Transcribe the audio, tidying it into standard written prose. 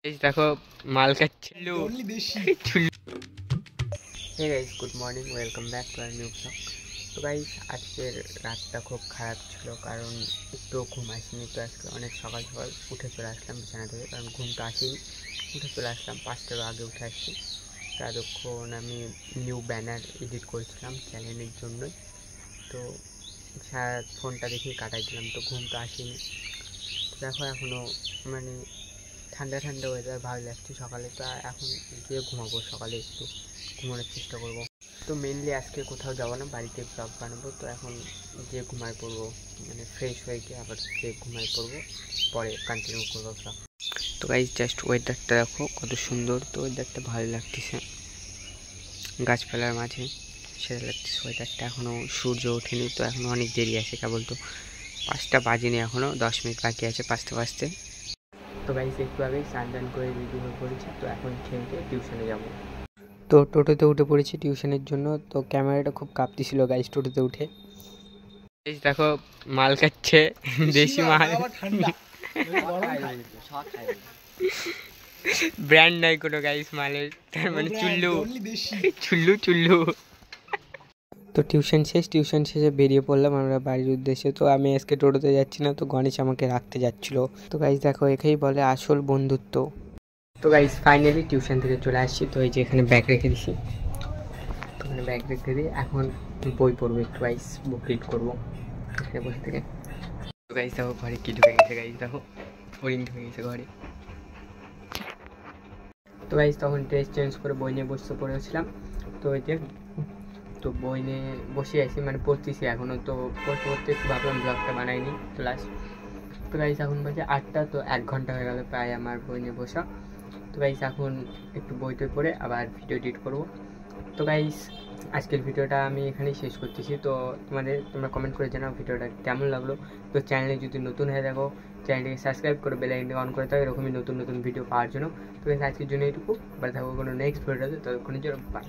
দেখো মাল খাচ্ছিল। Hey guys, good morning, welcome back to our new blog. তো গাইস, আজকের রাতটা খুব খারাপ ছিল কারণ একটু ঘুম আসেনি। তো আজকে অনেক সকাল সকাল উঠে চলে আসলাম বিছানা থেকে, কারণ ঘুমটা আসেনি। উঠে চলে আসলাম 5টার আগে উঠে আসছি। ততক্ষণ আমি নিউ ব্যানার এডিট করছিলাম চ্যানেলের জন্যই। তো সারা ফোনটা দেখেই কাটাই দিলাম, তো ঘুমটা আসেনি। দেখো এখনও মানে ঠান্ডা ঠান্ডা ওয়েদার, ভালো লাগছে সকালে। তো এখন গিয়ে ঘুমাবো, সকালে একটু ঘুমানোর চেষ্টা করবো। তো মেনলি আজকে কোথাও যাবো না, বাড়িতে ব্লগ বানাবো। তো এখন গিয়ে ঘুমায় পড়বো, মানে ফ্রেশ হয়ে গিয়ে আবার গিয়ে ঘুমায় পড়বো, পরে কন্টিনিউ করবো ব্লগ। তো গাইস, জাস্ট ওয়েদারটা দেখো কত সুন্দর। তো ওয়েদারটা ভালো লাগতেছে গাছপালার মাঝে, সেটা লাগতেছে ওয়েদারটা। এখনও সূর্য ওঠেনি, তো এখনও অনেক দেরি আছে, কেবল তো 5টা বাজেনি, এখনও 10 মিনিট বাকি আছে 5টা বাজতে। তো গাইস, একটু আগেই স্নান করে রেডি হয়ে পড়েছি। তো এখন খেয়ে টিউশনে যাব। তো টোটোতে উঠে পড়েছি টিউশনের জন্য। তো ক্যামেরাটা খুব কাঁপতেছিল গাইস টোটোতে উঠে। দেখো মাল খাচ্ছে, দেশি মাল, ব্র্যান্ড নাই কোনো গাইস মালের, তার মানে চুল্লু চুল্লু চুল্লু। তো টিউশন শেষে বেরিয়ে পড়লাম আমরা বাড়ির উদ্দেশ্যে। তো আমি আজকে টোটোতে যাচ্ছি না, তো গণেশ আমাকে রাখতে যাচ্ছিল। তো গাইস দেখো, একেই বলে আসল বন্ধুত্ব। তো গাইস, ফাইনালি টিউশন থেকে চলে আসছি। তো এই যে এখানে ব্যাগ রেখে দিছি, তো এখানে ব্যাগ রেখে দিয়ে এখন বই পড়বো একটু গাইস, বুক রিড করবো এখানে বসে থেকে। তো গাইস দেখো, ঘরে কি ঢুকে গেছে গাইস, দেখো হরিণ ঢুকে গেছে ঘরে। তো গাইস, তখন ড্রেস চেঞ্জ করে বই নিয়ে বসতে পড়েছিলাম। তো ওই যে, তো বই নিয়ে বসে আছি, মানে পড়তেছি এখনও। তো পড়তে পড়তে একটু ভাবলাম ব্লগটা বানাইনি ক্লাস। তো গাইস এখন বাজে 8টা, তো 1 ঘন্টা হয়ে গেল প্রায় আমার বই নিয়ে বসা। তো গাইস এখন একটু বই টই পড়ে আবার ভিডিও এডিট করবো। তো গাইস, আজকের ভিডিওটা আমি এখানেই শেষ করতেছি। তো তোমরা কমেন্ট করে জানাও ভিডিওটা কেমন লাগলো। তো চ্যানেলে যদি নতুন হয়ে থাকো, চ্যানেলটিকে সাবস্ক্রাইব করে বেল আইকনটি অন করে থাকো এরকমই নতুন নতুন ভিডিও পাওয়ার জন্য। তো গাইস, আজকের জন্য এইটুকু, বাড়ি থাকবো কোনো নেক্সট ভিডিওতে, ততক্ষণের জন্য বাই।